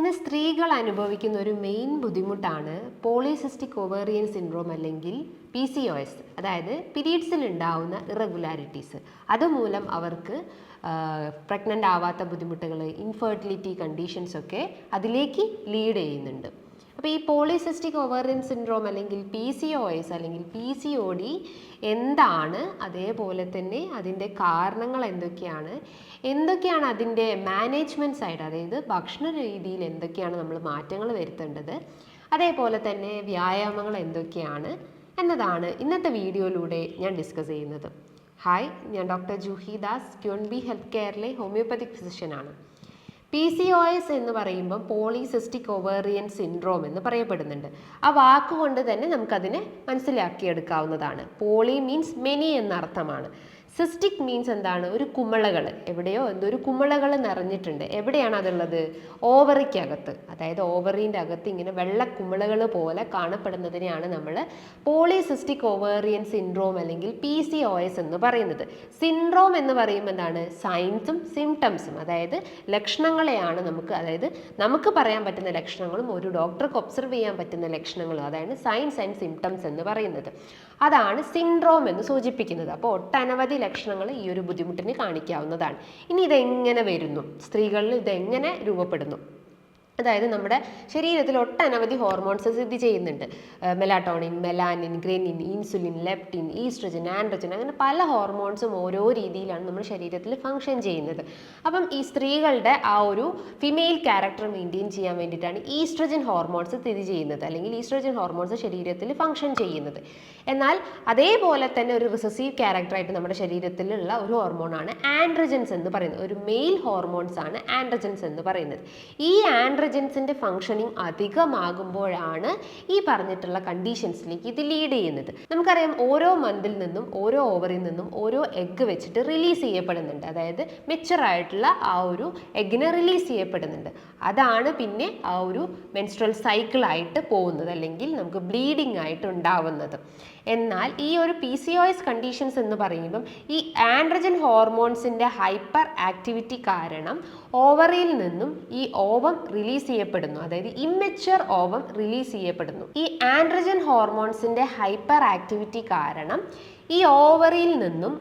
ഇന്ന് സ്ത്രീകൾ അനുഭവിക്കുന്ന ഒരു മെയിൻ ബുദ്ധിമുട്ടാണ് പോളിസിസ്റ്റിക് ഒവേറിയൻ സിൻഡ്രോം അല്ലെങ്കിൽ PCOS, അതായത് പീരീഡ്സിൽ ഉണ്ടാവുന്ന ഇറഗുലാരിറ്റീസ്. അതുമൂലം അവർക്ക് പ്രഗ്നൻ്റ് ആവാത്ത ബുദ്ധിമുട്ടുകൾ, ഇൻഫെർട്ടിലിറ്റി കണ്ടീഷൻസ് ഒക്കെ അതിലേക്ക് ലീഡ് ചെയ്യുന്നുണ്ട്. അപ്പോൾ ഈ പോളിസിസ്റ്റിക് ഒവേറിയൻ സിൻഡ്രോം അല്ലെങ്കിൽ PCOS അല്ലെങ്കിൽ PCOD എന്താണ്, അതേപോലെ തന്നെ അതിൻ്റെ കാരണങ്ങൾ എന്തൊക്കെയാണ് അതിൻ്റെ മാനേജ്മെൻറ്റ് സൈഡ്, അതായത് ഭക്ഷണ രീതിയിൽ എന്തൊക്കെയാണ് നമ്മൾ മാറ്റങ്ങൾ വരുത്തേണ്ടത്, അതേപോലെ തന്നെ വ്യായാമങ്ങൾ എന്തൊക്കെയാണ് എന്നതാണ് ഇന്നത്തെ വീഡിയോയിലൂടെ ഞാൻ ഡിസ്കസ് ചെയ്യുന്നത്. ഹായ്, ഞാൻ doctor Juhi Das, QueenB health കെയറിലെ ഹോമിയോപ്പതിക് ഫിസിഷ്യനാണ്. PCOS എന്ന് പറയുമ്പം പോളിസിസ്റ്റിക് ഒവേറിയൻ സിൻഡ്രോം എന്ന് പറയപ്പെടുന്നുണ്ട്. ആ വാക്കുകൊണ്ട് തന്നെ നമുക്കതിനെ മനസ്സിലാക്കിയെടുക്കാവുന്നതാണ്. പോളി മീൻസ് മെനി എന്നർത്ഥമാണ്. സിസ്റ്റിക് മീൻസ് എന്താണ്? ഒരു കുമിളകൾ, എവിടെയോ ഒരു കുമിളകൾ നിറഞ്ഞിട്ടുണ്ട്. എവിടെയാണ് അതുള്ളത്? ഓവറിക്കകത്ത്, അതായത് ഓവറിൻ്റെ അകത്ത് ഇങ്ങനെ വെള്ള കുമിളകൾ പോലെ കാണപ്പെടുന്നതിനെയാണ് നമ്മൾ പോളിസിസ്റ്റിക് ഒവേറിയൻ സിൻഡ്രോം അല്ലെങ്കിൽ PCOS എന്ന് പറയുന്നത്. സിൻഡ്രോം എന്ന് പറയുമ്പോൾ എന്താണ്? സൈൻസും സിംറ്റംസും, അതായത് ലക്ഷണങ്ങളെയാണ് നമുക്ക് പറയാൻ പറ്റുന്ന ലക്ഷണങ്ങളും ഒരു ഡോക്ടർക്ക് ഒബ്സർവ് ചെയ്യാൻ പറ്റുന്ന ലക്ഷണങ്ങളും, അതാണ് സൈൻസ് ആൻഡ് സിംറ്റംസ് എന്ന് പറയുന്നത്. അതാണ് സിൻഡ്രോം എന്ന് സൂചിപ്പിക്കുന്നത്. അപ്പോൾ ഒട്ടനവധി ലക്ഷണങ്ങൾ ഈ ഒരു ബുദ്ധിമുട്ടിന് കാണിക്കാവുന്നതാണ്. ഇനി ഇതെങ്ങനെ വരുന്നു, സ്ത്രീകളിൽ ഇതെങ്ങനെ രൂപപ്പെടുന്നു? അതായത് നമ്മുടെ ശരീരത്തിൽ ഒട്ടനവധി ഹോർമോൺസ് സ്ഥിതി ചെയ്യുന്നുണ്ട്. Melatonin, melanin, ghrelin, insulin, leptin, oestrogen, androgen, അങ്ങനെ പല ഹോർമോൺസും ഓരോ രീതിയിലാണ് നമ്മുടെ ശരീരത്തിൽ ഫങ്ഷൻ ചെയ്യുന്നത്. അപ്പം ഈ സ്ത്രീകളുടെ ആ ഒരു ഫിമെയിൽ ക്യാരക്ടർ മെയിൻറ്റെയിൻ ചെയ്യാൻ വേണ്ടിയിട്ടാണ് ഈസ്ട്രജൻ ഹോർമോൺസ് സ്ഥിതി ചെയ്യുന്നത്, അല്ലെങ്കിൽ ഈസ്ട്രജൻ ഹോർമോൺസ് ശരീരത്തിൽ ഫങ്ഷൻ ചെയ്യുന്നത്. എന്നാൽ അതേപോലെ തന്നെ ഒരു റിസസീവ് ക്യാരക്ടറായിട്ട് നമ്മുടെ ശരീരത്തിലുള്ള ഒരു ഹോർമോണാണ് ആൻഡ്രോജൻസ് എന്ന് പറയുന്നത്. ഒരു മെയിൽ ഹോർമോൺസ് ആണ് ആൻഡ്രോജൻസ് എന്ന് പറയുന്നത്. ഈ ആൻഡ്രോജൻസിൻ്റെ ഫങ്ഷനിങ് അധികമാകുമ്പോഴാണ് ഈ പറഞ്ഞിട്ടുള്ള കണ്ടീഷൻസിലേക്ക് ഇത് ലീഡ് ചെയ്യുന്നത്. നമുക്കറിയാം, ഓരോ മന്തിൽ നിന്നും ഓരോ ഓവറിൽ നിന്നും ഓരോ എഗ്ഗ് വെച്ചിട്ട് റിലീസ് ചെയ്യപ്പെടുന്നുണ്ട്. അതായത് മെച്ചുറായിട്ടുള്ള ആ ഒരു എഗ്ഗിനെ റിലീസ് ചെയ്യപ്പെടുന്നുണ്ട്. അതാണ് പിന്നെ ആ ഒരു മെൻസ്ട്രൽ സൈക്കിളായിട്ട് പോകുന്നത്, അല്ലെങ്കിൽ നമുക്ക് ബ്ലീഡിംഗ് ആയിട്ട് ഉണ്ടാവുന്നത്. എന്നാൽ ഈ ഒരു PCOS കണ്ടീഷൻസ് എന്ന് പറയുമ്പം ഈ ആൻഡ്രോജൻ ഹോർമോൺസിൻ്റെ ഹൈപ്പർ ആക്ടിവിറ്റി കാരണം ഓവറിയിൽ നിന്നും ഈ ഓവം റിലീസ് ചെയ്യപ്പെടുന്നു, അതായത് ഇമ്മെച്വർ ഓവം റിലീസ് ചെയ്യപ്പെടുന്നു. ഈ ആൻഡ്രോജൻ ഹോർമോൺസിൻ്റെ ഹൈപ്പർ ആക്ടിവിറ്റി കാരണം ഈ ഓവറിയിൽ നിന്നും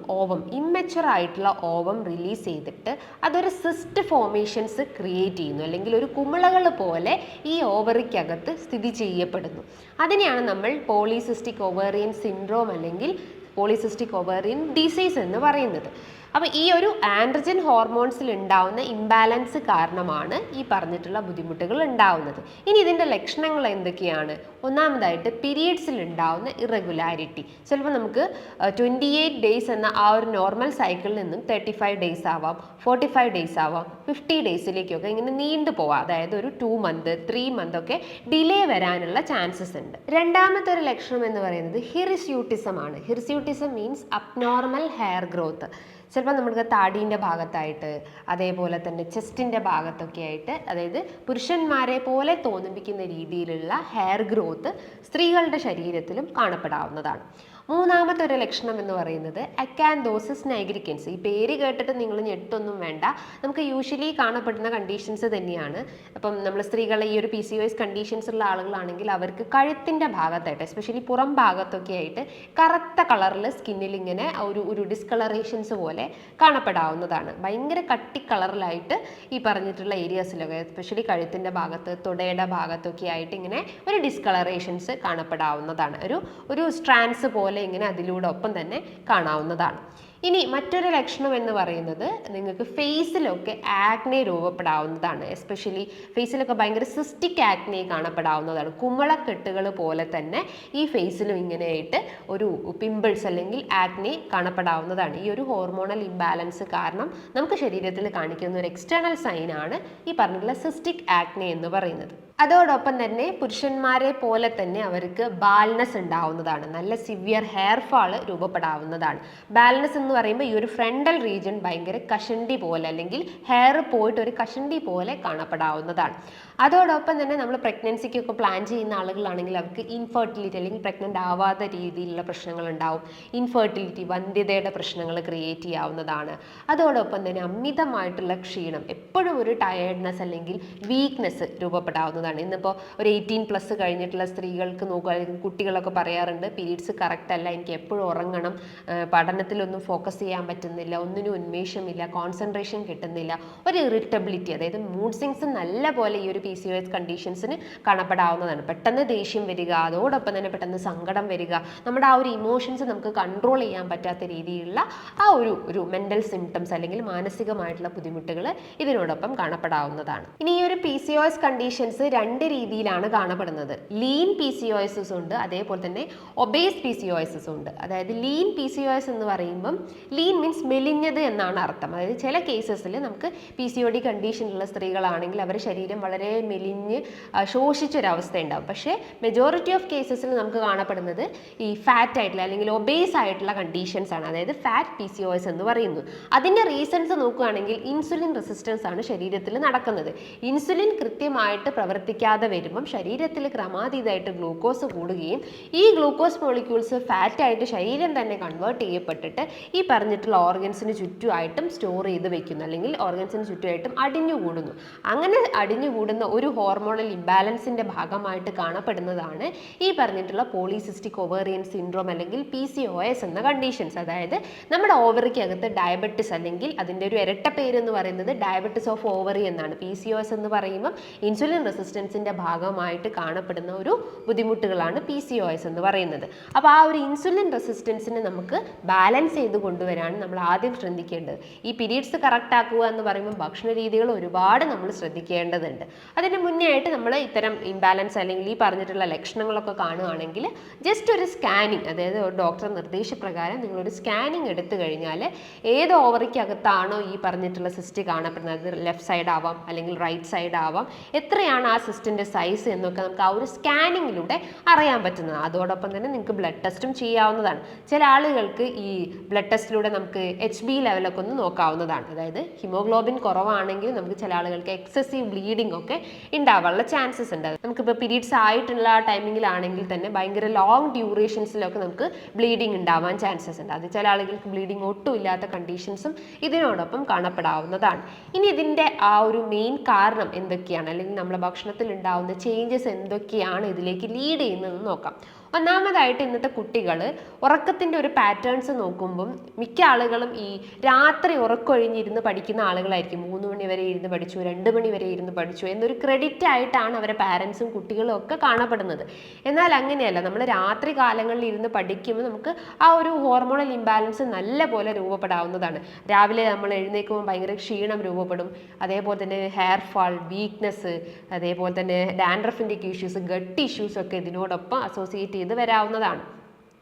ഇമ്മെച്വർ ആയിട്ടുള്ള ഓവം റിലീസ് ചെയ്തിട്ട് അതൊരു സിസ്റ്റ് ഫോർമേഷൻസ് ക്രിയേറ്റ് ചെയ്യുന്നു, അല്ലെങ്കിൽ ഒരു കുമിളകൾ പോലെ ഈ ഓവറിക്കകത്ത് സ്ഥിതി ചെയ്യപ്പെടുന്നു. അതിനെയാണ് നമ്മൾ പോളിസിസ്റ്റിക് ഒവേറിയൻ സിൻഡ്രോം അല്ലെങ്കിൽ പോളിസിസ്റ്റിക് ഒവേറിയൻ ഡിസീസ് എന്ന് പറയുന്നത്. അപ്പോൾ ഈ ഒരു ആൻഡ്രോജൻ ഹോർമോൺസിൽ ഉണ്ടാവുന്ന ഇംബാലൻസ് കാരണമാണ് ഈ പറഞ്ഞിട്ടുള്ള ബുദ്ധിമുട്ടുകൾ ഉണ്ടാവുന്നത്. ഇനി ഇതിൻ്റെ ലക്ഷണങ്ങൾ എന്തൊക്കെയാണ്? ഒന്നാമതായിട്ട് പീരിയഡ്സിൽ ഉണ്ടാവുന്ന ഇറഗുലാരിറ്റി. ചിലപ്പോൾ നമുക്ക് 28 ഡേയ്സ് എന്ന ആ ഒരു നോർമൽ സൈക്കിളിൽ നിന്നും 35 ഡേയ്സ് ആവാം, 45 ഡേയ്സ് ആവാം, 50 ഡേയ്സിലേക്കൊക്കെ ഇങ്ങനെ നീണ്ടു പോവാം. അതായത് ഒരു 2 മന്ത് 3 മന്ത് ഒക്കെ ഡിലേ വരാനുള്ള ചാൻസസ് ഉണ്ട്. രണ്ടാമത്തെ ഒരു ലക്ഷണം എന്ന് പറയുന്നത് ഹിർസ്യൂട്ടിസം ആണ്. Hirsutism means abnormal hair growth. ചിലപ്പോൾ നമുക്ക് താടീൻ്റെ ഭാഗത്തായിട്ട്, അതേപോലെ തന്നെ ചെസ്റ്റിൻ്റെ ഭാഗത്തൊക്കെ ആയിട്ട്, അതായത് പുരുഷന്മാരെ പോലെ തോന്നിപ്പിക്കുന്ന രീതിയിലുള്ള ഹെയർ ഗ്രോത്ത് സ്ത്രീകളുടെ ശരീരത്തിലും കാണപ്പെടാവുന്നതാണ്. മൂന്നാമത്തെ ഒരു ലക്ഷണം എന്ന് പറയുന്നത് അക്കാന്തോസിസ് നൈഗ്രിക്കൻസ്. ഈ പേര് കേട്ടിട്ട് നിങ്ങൾ ഞെട്ടൊന്നും വേണ്ട, നമുക്ക് യൂഷ്വലി കാണപ്പെടുന്ന കണ്ടീഷൻസ് തന്നെയാണ്. അപ്പം നമ്മൾ സ്ത്രീകളെ ഈ ഒരു PCOS കണ്ടീഷൻസ് ഉള്ള ആളുകളാണെങ്കിൽ അവർക്ക് കഴുത്തിൻ്റെ ഭാഗത്തായിട്ട്, എസ്പെഷ്യലി പുറം ഭാഗത്തൊക്കെ ആയിട്ട് കറുത്ത കളറിൽ സ്കിന്നിൽ ഇങ്ങനെ ഒരു ഡിസ്കളറേഷൻസ് പോലെ കാണപ്പെടാവുന്നതാണ്. ഭയങ്കര കട്ടി കളറിലായിട്ട് ഈ പറഞ്ഞിട്ടുള്ള ഏരിയാസിലൊക്കെ, എസ്പെഷ്യലി കഴുത്തിൻ്റെ ഭാഗത്ത്, തുടയുടെ ഭാഗത്തൊക്കെ ആയിട്ട് ഇങ്ങനെ ഒരു ഡിസ്കളറേഷൻസ് കാണപ്പെടാവുന്നതാണ്. ഒരു സ്ട്രാൻഡ്സ് പോലെ ഇങ്ങനെ അതിലൂടെ ഒപ്പം തന്നെ കാണാവുന്നതാണ്. ഇനി മറ്റൊരു ലക്ഷണം എന്ന് പറയുന്നത് നിങ്ങൾക്ക് ഫേസിലൊക്കെ ആക്നെ രൂപപ്പെടാവുന്നതാണ്. എസ്പെഷ്യലി ഫേസിലൊക്കെ ഭയങ്കര സിസ്റ്റിക് ആക്നെ കാണപ്പെടാവുന്നതാണ്. കുമിളക്കെട്ടുകൾ പോലെ തന്നെ ഈ ഫേസിലും ഇങ്ങനെയായിട്ട് ഒരു പിമ്പിൾസ് അല്ലെങ്കിൽ ആക്നെ കാണപ്പെടാവുന്നതാണ്. ഈ ഒരു ഹോർമോണൽ ഇംബാലൻസ് കാരണം നമുക്ക് ശരീരത്തിൽ കാണിക്കുന്ന ഒരു എക്സ്റ്റേണൽ സൈനാണ് ഈ പറഞ്ഞിട്ടുള്ള സിസ്റ്റിക് ആക്നെ എന്ന് പറയുന്നത്. അതോടൊപ്പം തന്നെ പുരുഷന്മാരെ പോലെ തന്നെ അവർക്ക് ബാൽനെസ് ഉണ്ടാവുന്നതാണ്. നല്ല സിവിയർ ഹെയർ ഫാൾ രൂപപ്പെടാവുന്നതാണ്. ബാൽനെസ് എന്ന് എന്ന് പറയുമ്പോൾ ഈ ഒരു ഫ്രണ്ടൽ റീജിയൻ ഭയങ്കര കഷണ്ടി പോലെ അല്ലെങ്കിൽ ഹെയർ പോയിട്ട് ഒരു കഷണ്ടി പോലെ കാണപ്പെടാവുന്നതാണ്. അതോടൊപ്പം തന്നെ നമ്മൾ പ്രഗ്നൻസിക്കൊക്കെ പ്ലാൻ ചെയ്യുന്ന ആളുകളാണെങ്കിൽ അവർക്ക് ഇൻഫെർട്ടിലിറ്റി അല്ലെങ്കിൽ പ്രഗ്നൻ്റ് ആവാത്ത രീതിയിലുള്ള പ്രശ്നങ്ങൾ ഉണ്ടാവും. ഇൻഫെർട്ടിലിറ്റി, വന്ധ്യതയുടെ പ്രശ്നങ്ങൾ ക്രിയേറ്റ് ചെയ്യാവുന്നതാണ്. അതോടൊപ്പം തന്നെ അമിതമായിട്ടുള്ള ക്ഷീണം, എപ്പോഴും ഒരു ടയേർഡ്നെസ് അല്ലെങ്കിൽ വീക്ക്നെസ് രൂപപ്പെടാവുന്നതാണ്. ഇന്നിപ്പോൾ ഒരു 18+ കഴിഞ്ഞിട്ടുള്ള സ്ത്രീകൾക്ക് നോക്കുക, അല്ലെങ്കിൽ കുട്ടികളൊക്കെ പറയാറുണ്ട് പീരീഡ്സ് കറക്റ്റ് അല്ല, എനിക്ക് എപ്പോഴും ഉറങ്ങണം, പഠനത്തിലൊന്നും ഫോക്കസ് ചെയ്യാൻ പറ്റുന്നില്ല, ഒന്നിനും ഉന്മേഷമില്ല, കോൺസെൻട്രേഷൻ കിട്ടുന്നില്ല, ഒരു ഇറിറ്റബിലിറ്റി, അതായത് മൂഡ് സ്വിങ്സ് നല്ല പോലെ ഈ ഒരു PCOS കണ്ടീഷൻസിന് കാണപ്പെടാവുന്നതാണ്. പെട്ടെന്ന് ദേഷ്യം വരിക, അതോടൊപ്പം തന്നെ പെട്ടെന്ന് സങ്കടം വരിക, നമ്മുടെ ആ ഒരു ഇമോഷൻസ് നമുക്ക് കൺട്രോൾ ചെയ്യാൻ പറ്റാത്ത രീതിയിലുള്ള ആ ഒരു മെൻ്റൽ സിംറ്റംസ് അല്ലെങ്കിൽ മാനസികമായിട്ടുള്ള ബുദ്ധിമുട്ടുകൾ ഇതിനോടൊപ്പം കാണപ്പെടാവുന്നതാണ്. ഇനി ഈ ഒരു PCOS കണ്ടീഷൻസ് 2 രീതിയിലാണ് കാണപ്പെടുന്നത്. ലീൻ PCOS ഉണ്ട്, അതേപോലെ തന്നെ ഒബേസ് PCOS ഉണ്ട്. അതായത് ലീൻ PCOS എന്ന് പറയുമ്പം ലീൻ മീൻസ് മെലിഞ്ഞത് എന്നാണ് അർത്ഥം. അതായത് ചില കേസസിൽ നമുക്ക് PCOD കണ്ടീഷനുള്ള സ്ത്രീകളാണെങ്കിൽ അവരുടെ ശരീരം വളരെ മെലിഞ്ഞ് ശോഷിച്ചൊരവസ്ഥ ഉണ്ടാവും. പക്ഷേ മെജോറിറ്റി ഓഫ് കേസസിൽ നമുക്ക് കാണപ്പെടുന്നത് ഈ ഫാറ്റ് ആയിട്ടുള്ള അല്ലെങ്കിൽ ഒബേസ് ആയിട്ടുള്ള കണ്ടീഷൻസ് ആണ്, അതായത് ഫാറ്റ് PCOS എന്ന് പറയുന്നു. അതിൻ്റെ റീസൺസ് നോക്കുകയാണെങ്കിൽ ഇൻസുലിൻ റെസിസ്റ്റൻസ് ആണ് ശരീരത്തിൽ നടക്കുന്നത്. ഇൻസുലിൻ കൃത്യമായിട്ട് പ്രവർത്തിക്കാതെ വരുമ്പം ശരീരത്തിൽ ക്രമാതീതമായിട്ട് ഗ്ലൂക്കോസ് കൂടുകയും ഈ ഗ്ലൂക്കോസ് മോളിക്യൂൾസ് ഫാറ്റായിട്ട് ശരീരം തന്നെ കൺവേർട്ട് ചെയ്യപ്പെട്ടിട്ട് ഈ പറഞ്ഞിട്ടുള്ള ഓർഗൻസിന് ചുറ്റുമായിട്ടും സ്റ്റോർ ചെയ്ത് വെക്കുന്നു, അല്ലെങ്കിൽ ഓർഗൻസിന് ചുറ്റുമായിട്ടും അടിഞ്ഞുകൂടുന്നു. അങ്ങനെ അടിഞ്ഞുകൂടുന്ന ഒരു ഹോർമോണൽ ഇംബാലൻസിൻ്റെ ഭാഗമായിട്ട് കാണപ്പെടുന്നതാണ് ഈ പറഞ്ഞിട്ടുള്ള പോളിസിസ്റ്റിക് ഒവേറിയൻ സിൻഡ്രോം അല്ലെങ്കിൽ PCOS എന്ന കണ്ടീഷൻസ്. അതായത് നമ്മുടെ ഓവറിക്കകത്ത് ഡയബറ്റിസ്, അല്ലെങ്കിൽ അതിൻ്റെ ഒരു ഇരട്ട പേര് എന്ന് പറയുന്നത് ഡയബറ്റിസ് ഓഫ് ഓവറി എന്നാണ്. PCOS എന്ന് പറയുമ്പോൾ ഇൻസുലിൻ റെസിസ്റ്റൻസിൻ്റെ ഭാഗമായിട്ട് കാണപ്പെടുന്ന ഒരു ബുദ്ധിമുട്ടുകളാണ് PCOS എന്ന് പറയുന്നത്. അപ്പോൾ ആ ഒരു ഇൻസുലിൻ റെസിസ്റ്റൻസിനെ നമുക്ക് ബാലൻസ് ചെയ്ത് കൊണ്ടുവരാൻ നമ്മൾ ആദ്യം ശ്രദ്ധിക്കേണ്ടത്. ഈ പീരീഡ്സ് കറക്റ്റ് ആക്കുക എന്ന് പറയുമ്പോൾ ഭക്ഷണ രീതികൾ ഒരുപാട് നമ്മൾ ശ്രദ്ധിക്കേണ്ടതുണ്ട്. അതിന് മുന്നേ ആയിട്ട് നമ്മൾ ഇത്തരം ഇംബാലൻസ് അല്ലെങ്കിൽ ഈ പറഞ്ഞിട്ടുള്ള ലക്ഷണങ്ങളൊക്കെ കാണുകയാണെങ്കിൽ ജസ്റ്റ് ഒരു സ്കാനിങ്, അതായത് ഒരു ഡോക്ടർ നിർദ്ദേശപ്രകാരം നിങ്ങളൊരു സ്കാനിങ് എടുത്തു കഴിഞ്ഞാൽ ഏത് ഓവറിക്കകത്താണോ ഈ പറഞ്ഞിട്ടുള്ള സിസ്റ്റ് കാണപ്പെടുന്നത്, ലെഫ്റ്റ് സൈഡ് ആവാം അല്ലെങ്കിൽ റൈറ്റ് സൈഡ് ആവാം, എത്രയാണ് ആ സിസ്റ്റിൻ്റെ സൈസ് എന്നൊക്കെ നമുക്ക് ആ ഒരു സ്കാനിങ്ങിലൂടെ അറിയാൻ പറ്റുന്നത്. അതോടൊപ്പം തന്നെ നിങ്ങൾക്ക് ബ്ലഡ് ടെസ്റ്റും ചെയ്യാവുന്നതാണ്. ചില ആളുകൾക്ക് ഈ ബ്ലഡ് ടെസ്റ്റിലൂടെ നമുക്ക് HB ലെവലൊക്കെ ഒന്ന് നോക്കാവുന്നതാണ്. അതായത് ഹിമോഗ്ലോബിൻ കുറവാണെങ്കിൽ നമുക്ക് ചില ആളുകൾക്ക് എക്സസീവ് ബ്ലീഡിംഗ് ഒക്കെ ഉണ്ടാവാനുള്ള ചാൻസസ് ഉണ്ട്. നമുക്കിപ്പോൾ പീരീഡ്സ് ആയിട്ടുള്ള ടൈമിങ്ങിലാണെങ്കിൽ തന്നെ ഭയങ്കര ലോങ് ഡ്യൂറേഷൻസിലൊക്കെ നമുക്ക് ബ്ലീഡിംഗ് ഉണ്ടാവാൻ ചാൻസസ് ഉണ്ട്. അത് ചില ആളുകൾക്ക് ബ്ലീഡിംഗ് ഒട്ടും ഇല്ലാത്ത കണ്ടീഷൻസും ഇതിനോടൊപ്പം കാണപ്പെടാവുന്നതാണ്. ഇനി ഇതിൻ്റെ ആ ഒരു മെയിൻ കാരണം എന്തൊക്കെയാണ്, അല്ലെങ്കിൽ നമ്മുടെ ഭക്ഷണത്തിൽ ഉണ്ടാവുന്ന ചേഞ്ചസ് എന്തൊക്കെയാണ് ഇതിലേക്ക് ലീഡ് ചെയ്യുന്നതെന്ന് നോക്കാം. ഒന്നാമതായിട്ട് ഇന്നത്തെ കുട്ടികൾ ഉറക്കത്തിൻ്റെ ഒരു പാറ്റേൺസ് നോക്കുമ്പം മിക്ക ആളുകളും ഈ രാത്രി ഉറക്കൊഴിഞ്ഞിരുന്ന് പഠിക്കുന്ന ആളുകളായിരിക്കും. 3 മണി വരെ ഇരുന്ന് പഠിച്ചു, 2 മണി വരെ ഇരുന്ന് പഠിച്ചു എന്നൊരു ക്രെഡിറ്റ് ആയിട്ടാണ് അവരെ പാരൻസും കുട്ടികളും ഒക്കെ കാണപ്പെടുന്നത്. എന്നാൽ അങ്ങനെയല്ല. നമ്മൾ രാത്രി കാലങ്ങളിൽ ഇരുന്ന് പഠിക്കുമ്പോൾ നമുക്ക് ആ ഒരു ഹോർമോണൽ ഇംബാലൻസ് നല്ല പോലെ രൂപപ്പെടാവുന്നതാണ്. രാവിലെ നമ്മൾ എഴുന്നേൽക്കുമ്പോൾ ഭയങ്കര ക്ഷീണം രൂപപ്പെടും, അതേപോലെ തന്നെ ഹെയർ ഫാൾ, വീക്ക്നെസ്, അതേപോലെ തന്നെ ഡാൻഡ്രഫിൻ്റെ ഇഷ്യൂസ്, ഗട്ട് ഇഷ്യൂസ് ഒക്കെ ഇതിനോടൊപ്പം അസോസിയേറ്റ് ചെയ്ത് വരാവുന്നതാണ്.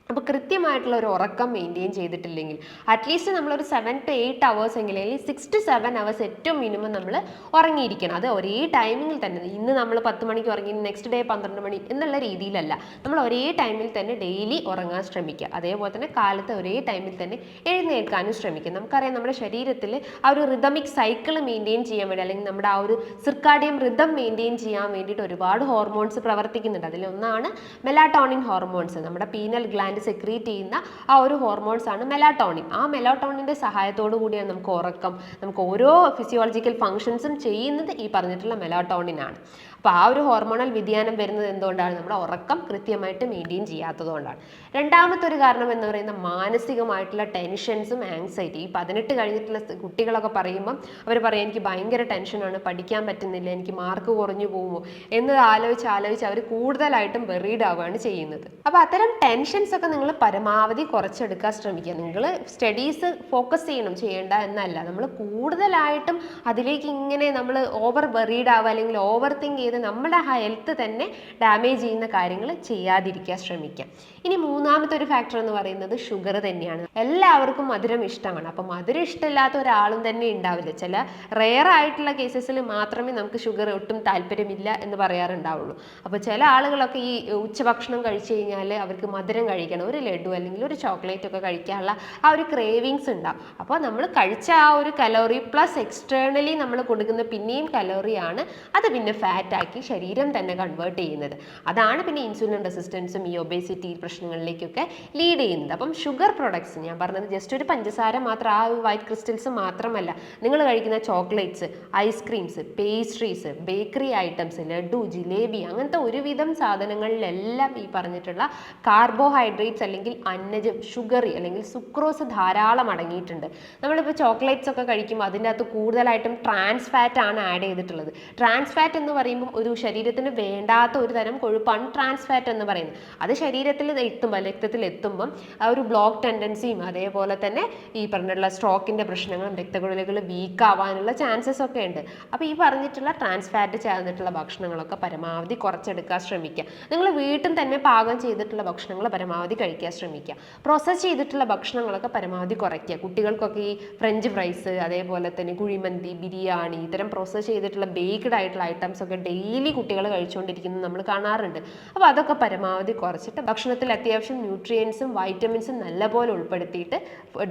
അപ്പോൾ കൃത്യമായിട്ടുള്ള ഒരു ഉറക്കം മെയിൻറ്റെയിൻ ചെയ്തിട്ടില്ലെങ്കിൽ അറ്റ്ലീസ്റ്റ് നമ്മളൊരു 7 to 8 hours എങ്കിലും, അല്ലെങ്കിൽ 6 to 7 hours ഏറ്റവും മിനിമം നമ്മൾ ഉറങ്ങിയിരിക്കണം. അത് ഒരേ ടൈമിങ്ങിൽ തന്നെ. ഇന്ന് നമ്മൾ 10 മണിക്ക് ഉറങ്ങി നെക്സ്റ്റ് ഡേ 12 മണി എന്നുള്ള രീതിയിലല്ല, നമ്മൾ ഒരേ ടൈമിൽ തന്നെ ഡെയിലി ഉറങ്ങാൻ ശ്രമിക്കുക. അതേപോലെ തന്നെ കാലത്ത് ഒരേ ടൈമിൽ തന്നെ എഴുന്നേൽക്കാനും ശ്രമിക്കുക. നമുക്കറിയാം നമ്മുടെ ശരീരത്തിൽ ആ ഒരു റിതമിക് സൈക്കിൾ മെയിൻറ്റെയിൻ ചെയ്യാൻ വേണ്ടി, അല്ലെങ്കിൽ നമ്മുടെ ആ ഒരു സിർക്കാഡിയം റിതം മെയിൻറ്റെയിൻ ചെയ്യാൻ വേണ്ടിയിട്ട് ഒരുപാട് ഹോർമോൺസ് പ്രവർത്തിക്കുന്നുണ്ട്. അതിലൊന്നാണ് മെലാറ്റോണിൻ ഹോർമോൺസ്. നമ്മുടെ പീനൽ ഗ്ലാൻഡ് സെക്രീറ്റ് ചെയ്യുന്ന ആ ഒരു ഹോർമോൺസ് ആണ് മെലാറ്റോണിൻ. ആ മെലാറ്റോണിൻ്റെ സഹായത്തോടു കൂടിയാണ് നമുക്ക് ഉറക്കം, നമുക്ക് ഓരോ ഫിസിയോളജിക്കൽ ഫങ്ഷൻസും ചെയ്യുന്നത് ഈ പറഞ്ഞിട്ടുള്ള മെലാറ്റോണിൻ ആണ്. അപ്പോൾ ആ ഒരു ഹോർമോണൽ വ്യതിയാനം വരുന്നത് എന്തുകൊണ്ടാണ്? നമ്മുടെ ഉറക്കം കൃത്യമായിട്ട് മെയിൻറ്റെയിൻ ചെയ്യാത്തതുകൊണ്ടാണ്. രണ്ടാമത്തെ ഒരു കാരണം എന്ന് പറയുന്നത് മാനസികമായിട്ടുള്ള ടെൻഷൻസും ആങ്സൈറ്റി. ഈ 18 കഴിഞ്ഞിട്ടുള്ള കുട്ടികളൊക്കെ പറയുമ്പം അവർ പറയും എനിക്ക് ഭയങ്കര ടെൻഷനാണ്, പഠിക്കാൻ പറ്റുന്നില്ല, എനിക്ക് മാർക്ക് കുറഞ്ഞു പോകുമോ എന്ന് ആലോചിച്ച് അവർ കൂടുതലായിട്ടും വെറീഡ് ആവുകയാണ് ചെയ്യുന്നത്. അപ്പോൾ അത്തരം ടെൻഷൻസ് ഒക്കെ നിങ്ങൾ പരമാവധി കുറച്ചെടുക്കാൻ ശ്രമിക്കുക. നിങ്ങൾ സ്റ്റഡീസ് ഫോക്കസ് ചെയ്യേണ്ട എന്നല്ല, നമ്മൾ കൂടുതലായിട്ടും അതിലേക്ക് ഇങ്ങനെ നമ്മൾ ഓവർ വെറീഡ് ആവുക അല്ലെങ്കിൽ ഓവർ തിങ്ക് ചെയ്ത് നമ്മുടെ ഹെൽത്ത് തന്നെ ഡാമേജ് ചെയ്യുന്ന കാര്യങ്ങൾ ചെയ്യാതിരിക്കാൻ ശ്രമിക്കാം. ഇനി മൂന്നാമത്തെ ഒരു ഫാക്ടർ എന്ന് പറയുന്നത് ഷുഗർ തന്നെയാണ്. എല്ലാവർക്കും മധുരം ഇഷ്ടമാണ്. അപ്പോൾ മധുരം ഇഷ്ടമില്ലാത്ത ഒരാളും തന്നെ ഉണ്ടാവില്ല. ചില റെയർ ആയിട്ടുള്ള കേസസിൽ മാത്രമേ നമുക്ക് ഷുഗർ ഒട്ടും താല്പര്യമില്ല എന്ന് പറയാറുണ്ടാവുള്ളൂ. അപ്പോൾ ചില ആളുകളൊക്കെ ഈ ഉച്ചഭക്ഷണം കഴിച്ചു കഴിഞ്ഞാൽ അവർക്ക് മധുരം കഴിക്കാൻ കഴിക്കണം, ഒരു ലഡു അല്ലെങ്കിൽ ഒരു ചോക്ലേറ്റ് ഒക്കെ കഴിക്കാനുള്ള ആ ഒരു ക്രേവിങ്സ് ഉണ്ടാവും. അപ്പോൾ നമ്മൾ കഴിച്ച ആ ഒരു കലോറി പ്ലസ് എക്സ്റ്റേണലി നമ്മൾ കൊടുക്കുന്ന പിന്നെയും കലോറിയാണ് അത് പിന്നെ ഫാറ്റാക്കി ശരീരം തന്നെ കൺവേർട്ട് ചെയ്യുന്നത്. അതാണ് പിന്നെ ഇൻസുലിൻ റെസിസ്റ്റൻസും ഈ ഒബേസിറ്റി പ്രശ്നങ്ങളിലേക്കൊക്കെ ലീഡ് ചെയ്യുന്നത്. അപ്പം ഷുഗർ പ്രൊഡക്ട്സ് ഞാൻ പറഞ്ഞത് ജസ്റ്റ് ഒരു പഞ്ചസാര മാത്രം, ആ വൈറ്റ് ക്രിസ്റ്റൽസ് മാത്രമല്ല, നിങ്ങൾ കഴിക്കുന്ന chocolates, ice creams, pastries, bakery items, laddu, jalebi, അങ്ങനത്തെ ഒരുവിധം സാധനങ്ങളിലെല്ലാം ഈ പറഞ്ഞിട്ടുള്ള കാർബോഹൈഡ്രേറ്റ്സ് അല്ലെങ്കിൽ അന്നജം, ഷുഗറി അല്ലെങ്കിൽ സുക്രോസ് ധാരാളം അടങ്ങിയിട്ടുണ്ട്. നമ്മളിപ്പോൾ ചോക്ലേറ്റ്സ് ഒക്കെ കഴിക്കുമ്പോൾ അതിൻ്റെ അകത്ത് കൂടുതലായിട്ടും ട്രാൻസ് ഫാറ്റ് ആണ് ആഡ് ചെയ്തിട്ടുള്ളത്. ട്രാൻസ് ഫാറ്റ് എന്ന് പറയുമ്പോൾ ഒരു ശരീരത്തിന് വേണ്ടാത്ത ഒരു തരം കൊഴുപ്പാണ് ട്രാൻസ് ഫാറ്റ് എന്ന് പറയുന്നത്. അത് ശരീരത്തിൽ എത്തുമ്പോൾ, രക്തത്തിൽ എത്തുമ്പം ആ ഒരു ബ്ലോക്ക് ടെൻഡൻസിയും അതേപോലെ തന്നെ ഈ പറഞ്ഞിട്ടുള്ള സ്ട്രോക്കിൻ്റെ പ്രശ്നങ്ങളും രക്തക്കുഴലുകൾ വീക്ക് ആവാനുള്ള ചാൻസസ് ഒക്കെ ഉണ്ട്. അപ്പോൾ ഈ പറഞ്ഞിട്ടുള്ള ട്രാൻസ് ഫാറ്റ് ചേർന്നിട്ടുള്ള ഭക്ഷണങ്ങളൊക്കെ പരമാവധി കുറച്ചെടുക്കാൻ ശ്രമിക്കുക. നിങ്ങൾ വീട്ടിൽ തന്നെ പാകം ചെയ്തിട്ടുള്ള ഭക്ഷണങ്ങൾ പരമാവധി കഴിക്കാൻ ശ്രമിക്കുക. പ്രോസസ്സ് ചെയ്തിട്ടുള്ള ഭക്ഷണങ്ങളൊക്കെ പരമാവധി കുറയ്ക്കുക. കുട്ടികൾക്കൊക്കെ ഈ ഫ്രഞ്ച് ഫ്രൈസ്, അതേപോലെ തന്നെ കുഴിമന്തി, ബിരിയാണി, ഇത്തരം പ്രോസസ്സ് ചെയ്തിട്ടുള്ള ബേക്ക്ഡ് ആയിട്ടുള്ള ഐറ്റംസ് ഒക്കെ ഡെയിലി കുട്ടികൾ കഴിച്ചുകൊണ്ടിരിക്കുന്നത് നമ്മൾ കാണാറുണ്ട്. അപ്പോൾ അതൊക്കെ പരമാവധി കുറച്ചിട്ട് ഭക്ഷണത്തിൽ അത്യാവശ്യം ന്യൂട്രിയൻസും വൈറ്റമിൻസും നല്ലപോലെ ഉൾപ്പെടുത്തിയിട്ട്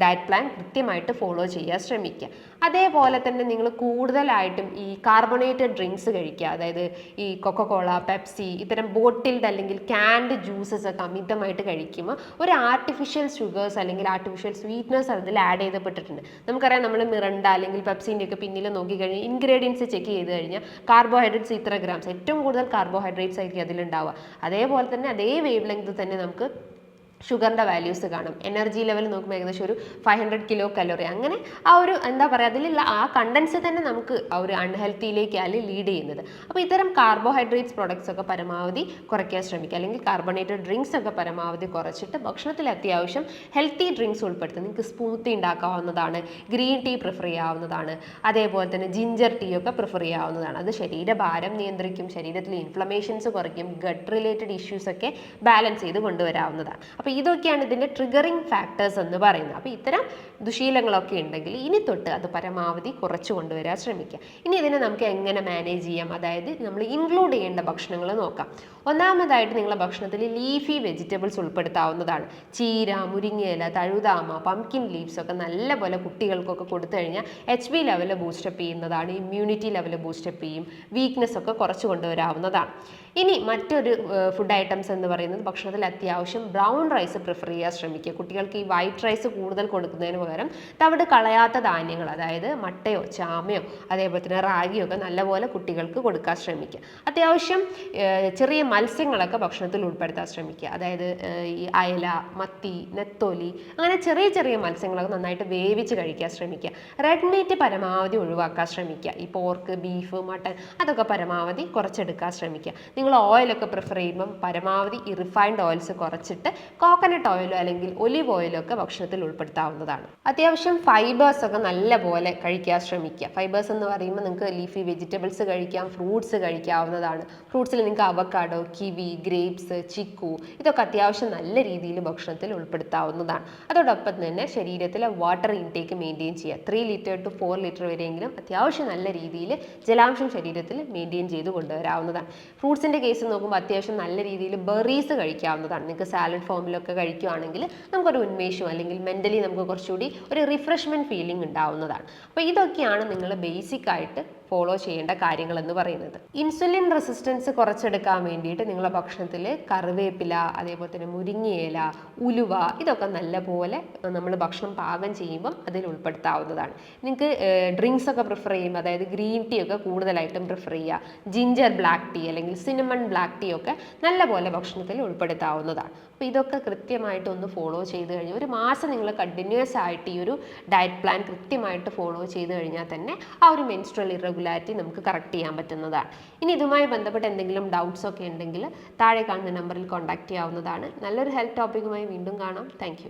ഡയറ്റ് പ്ലാൻ കൃത്യമായിട്ട് ഫോളോ ചെയ്യാൻ ശ്രമിക്കുക. അതേപോലെ തന്നെ നിങ്ങൾ കൂടുതലായിട്ടും ഈ കാർബണേറ്റഡ് ഡ്രിങ്ക്സ് കഴിക്കുക. അതായത് ഈ കൊക്കക്കോള, പെപ്സി, ഇത്തരം ബോട്ടിൽഡ് അല്ലെങ്കിൽ ക്യാൻഡ് ജ്യൂസസ് ഒക്കെ അമിതമായിട്ട് കഴിക്കുമ്പോൾ ഒരു ആർട്ടിഫിഷ്യൽ ഷുഗേഴ്സ് അല്ലെങ്കിൽ ആർട്ടിഫിഷ്യൽ സ്വീറ്റ്നസ് അതിൽ ആഡ് ചെയ്തപ്പെട്ടിട്ടുണ്ട്. നമുക്കറിയാം, നമ്മൾ മിറണ്ട അല്ലെങ്കിൽ പെപ്സിൻ്റെ ഒക്കെ പിന്നിൽ നോക്കിക്കഴിഞ്ഞാൽ ഇൻഗ്രീഡിയൻസ് ചെക്ക് ചെയ്ത് കഴിഞ്ഞാൽ കാർബോഹൈഡ്രേറ്റ്സ് ഇത്ര ഗ്രാംസ്, ഏറ്റവും കൂടുതൽ കാർബോഹൈഡ്രേറ്റ്സ് ആയിരിക്കും അതിലുണ്ടാവുക. അതേപോലെ തന്നെ അതേ വേവ് ലെങ്ത് തന്നെ നമുക്ക് ഷുഗറിൻ്റെ വാല്യൂസ് കാണും. എനർജി ലെവൽ നോക്കുമ്പോൾ ഏകദേശം ഒരു 500 കിലോ കലോറി. അങ്ങനെ ആ ഒരു എന്താ പറയുക, അതിലുള്ള ആ കണ്ടൻസ് തന്നെ നമുക്ക് ആ ഒരു അൺഹെൽത്തിയിലേക്കാണ് ലീഡ് ചെയ്യുന്നത്. അപ്പോൾ ഇത്തരം കാർബോഹൈഡ്രേറ്റ്സ് പ്രൊഡക്ട്സ് ഒക്കെ പരമാവധി കുറയ്ക്കാൻ ശ്രമിക്കുക. അല്ലെങ്കിൽ കാർബണേറ്റഡ് ഡ്രിങ്ക്സ് ഒക്കെ പരമാവധി കുറച്ചിട്ട് ഭക്ഷണത്തിൽ അത്യാവശ്യം ഹെൽത്തി ഡ്രിങ്ക്സ് ഉൾപ്പെടുത്തുക. നിങ്ങൾക്ക് സ്മൂത്തി ഉണ്ടാക്കാവുന്നതാണ്, ഗ്രീൻ ടീ പ്രിഫർ ചെയ്യാവുന്നതാണ്, അതേപോലെ തന്നെ ജിഞ്ചർ ടീ ഒക്കെ പ്രിഫർ ചെയ്യാവുന്നതാണ്. അത് ശരീരഭാരം നിയന്ത്രിക്കും, ശരീരത്തിൽ ഇൻഫ്ലമേഷൻസ് കുറയ്ക്കും, ഗട്ട് റിലേറ്റഡ് ഇഷ്യൂസ് ഒക്കെ ബാലൻസ് ചെയ്ത് കൊണ്ടുവരാവുന്നതാണ്. അപ്പോൾ ഇതൊക്കെയാണ് ഇതിൻ്റെ ട്രിഗറിങ് ഫാക്ടേഴ്സ് എന്ന് പറയുന്നത്. അപ്പോൾ ഇത്തരം ദുശീലങ്ങളൊക്കെ ഉണ്ടെങ്കിൽ ഇനി തൊട്ട് അത് പരമാവധി കുറച്ച് കൊണ്ടുവരാൻ ശ്രമിക്കുക. ഇനി ഇതിനെ നമുക്ക് എങ്ങനെ മാനേജ് ചെയ്യാം, അതായത് നമ്മൾ ഇൻക്ലൂഡ് ചെയ്യേണ്ട ഭക്ഷണങ്ങൾ നോക്കാം. ഒന്നാമതായിട്ട് നിങ്ങളുടെ ഭക്ഷണത്തിൽ ലീഫി വെജിറ്റബിൾസ് ഉൾപ്പെടുത്താവുന്നതാണ്. ചീര, മുരിങ്ങയില, തഴുതാമ, പംകിൻ ലീവ്സ് ഒക്കെ നല്ലപോലെ കുട്ടികൾക്കൊക്കെ കൊടുത്തു കഴിഞ്ഞാൽ HB ലെവൽ ബൂസ്റ്റപ്പ് ചെയ്യുന്നതാണ്, ഇമ്മ്യൂണിറ്റി ലെവൽ ബൂസ്റ്റപ്പ് ചെയ്യും, വീക്ക്നെസ് ഒക്കെ കുറച്ച് കൊണ്ടുവരാവുന്നതാണ്. ഇനി മറ്റൊരു ഫുഡ് ഐറ്റംസ് എന്ന് പറയുന്നത് ഭക്ഷണത്തിൽ അത്യാവശ്യം ബ്രൗൺ റൈസ് പ്രിഫർ ചെയ്യാൻ ശ്രമിക്കുക. കുട്ടികൾക്ക് ഈ വൈറ്റ് റൈസ് കൂടുതൽ കൊടുക്കുന്നതിന് പകരം തവിട് കളയാത്ത ധാന്യങ്ങൾ, അതായത് മട്ടയോ ചാമയോ അതേപോലെ തന്നെ റാഗിയോ ഒക്കെ നല്ലപോലെ കുട്ടികൾക്ക് കൊടുക്കാൻ ശ്രമിക്കുക. അത്യാവശ്യം ചെറിയ മത്സ്യങ്ങളൊക്കെ ഭക്ഷണത്തിൽ ഉൾപ്പെടുത്താൻ ശ്രമിക്കുക. അതായത് ഈ അയല, മത്തി, നെത്തോലി, അങ്ങനെ ചെറിയ ചെറിയ മത്സ്യങ്ങളൊക്കെ നന്നായിട്ട് വേവിച്ച് കഴിക്കാൻ ശ്രമിക്കുക. റെഡ് മീറ്റ് പരമാവധി ഒഴിവാക്കാൻ ശ്രമിക്കുക. ഈ പോർക്ക്, ബീഫ്, മട്ടൺ അതൊക്കെ പരമാവധി കുറച്ചെടുക്കാൻ ശ്രമിക്കുക. നിങ്ങൾ ഓയിലൊക്കെ പ്രിഫർ ചെയ്യുമ്പം പരമാവധി ഈ റിഫൈൻഡ് ഓയിൽസ് കുറച്ചിട്ട് കോക്കനട്ട് ഓയിലോ അല്ലെങ്കിൽ ഒലിവ് ഓയിലോ ഒക്കെ ഭക്ഷണത്തിൽ ഉൾപ്പെടുത്താവുന്നതാണ്. അത്യാവശ്യം ഫൈബേഴ്സ് ഒക്കെ നല്ലപോലെ കഴിക്കാൻ ശ്രമിക്കുക. ഫൈബേഴ്സ് എന്ന് പറയുമ്പോൾ നിങ്ങൾക്ക് ലീഫി വെജിറ്റബിൾസ് കഴിക്കാം, ഫ്രൂട്ട്സ് കഴിക്കാവുന്നതാണ്. ഫ്രൂട്ട്സിൽ നിങ്ങൾക്ക് അവക്കാഡോ, കിവി, ഗ്രേപ്സ്, ചിക്കു ഇതൊക്കെ അത്യാവശ്യം നല്ല രീതിയിൽ ഭക്ഷണത്തിൽ ഉൾപ്പെടുത്താവുന്നതാണ്. അതോടൊപ്പം തന്നെ ശരീരത്തിലെ വാട്ടർ ഇൻടേക്ക് മെയിൻറ്റെയിൻ ചെയ്യുക. 3 ലിറ്റർ ടു 4 ലിറ്റർ വരെയെങ്കിലും അത്യാവശ്യം നല്ല രീതിയിൽ ജലാംശം ശരീരത്തിൽ മെയിൻറ്റെയിൻ ചെയ്ത് കൊണ്ടുവരാവുന്നതാണ്. ഫ്രൂട്ട്സിൻ്റെ കേസ് നോക്കുമ്പോൾ അത്യാവശ്യം നല്ല രീതിയിൽ ബെറീസ് കഴിക്കാവുന്നതാണ്. നിങ്ങൾക്ക് സാലഡ് ഫോമിലൊക്കെ കഴിക്കുകയാണെങ്കിൽ നമുക്കൊരു ഉന്മേഷവും അല്ലെങ്കിൽ മെൻ്റലി നമുക്ക് കുറച്ചുകൂടി ഒരു റിഫ്രഷ്മെൻറ്റ് ഫീലിംഗ് ഉണ്ടാവുന്നതാണ്. അപ്പോൾ ഇതൊക്കെയാണ് നിങ്ങൾ ബേസിക് ആയിട്ട് ഫോളോ ചെയ്യേണ്ട കാര്യങ്ങൾ എന്ന് പറയുന്നത്. ഇൻസുലിൻ റെസിസ്റ്റൻസ് കുറച്ചെടുക്കാൻ വേണ്ടിയിട്ട് നിങ്ങളുടെ ഭക്ഷണത്തിൽ കറിവേപ്പില, അതേപോലെ തന്നെ മുരിങ്ങയില, ഉലുവ ഇതൊക്കെ നല്ലപോലെ നമ്മൾ ഭക്ഷണം പാകം ചെയ്യുമ്പം അതിൽ ഉൾപ്പെടുത്താവുന്നതാണ്. നിങ്ങൾക്ക് ഡ്രിങ്ക്സ് ഒക്കെ പ്രിഫർ ചെയ്യുമ്പോൾ, അതായത് ഗ്രീൻ ടീ ഒക്കെ കൂടുതലായിട്ടും പ്രിഫർ ചെയ്യുക. ജിഞ്ചർ ബ്ലാക്ക് ടീ അല്ലെങ്കിൽ സിനമൺ ബ്ലാക്ക് ടീ ഒക്കെ നല്ലപോലെ ഭക്ഷണത്തിൽ ഉൾപ്പെടുത്താവുന്നതാണ്. അപ്പോൾ ഇതൊക്കെ കൃത്യമായിട്ട് ഒന്ന് ഫോളോ ചെയ്ത് കഴിഞ്ഞാൽ ഒരു മാസം നിങ്ങൾ കണ്ടിന്യൂസ് ആയിട്ട് ഈ ഒരു ഡയറ്റ് പ്ലാൻ കൃത്യമായിട്ട് ഫോളോ ചെയ്ത് കഴിഞ്ഞാൽ തന്നെ ആ ഒരു മെൻസ്ട്രൽ ഇറഗുലാരിറ്റി നമുക്ക് കറക്റ്റ് ചെയ്യാൻ പറ്റുന്നതാണ്. ഇനി ഇതുമായി ബന്ധപ്പെട്ട് എന്തെങ്കിലും ഡൗട്ട്സ് ഒക്കെ ഉണ്ടെങ്കിൽ താഴെ കാണുന്ന നമ്പറിൽ കോൺടാക്ട് ചെയ്യാവുന്നതാണ്. നല്ലൊരു ഹെൽത്ത് ടോപ്പിക്കുമായി വീണ്ടും കാണാം. താങ്ക്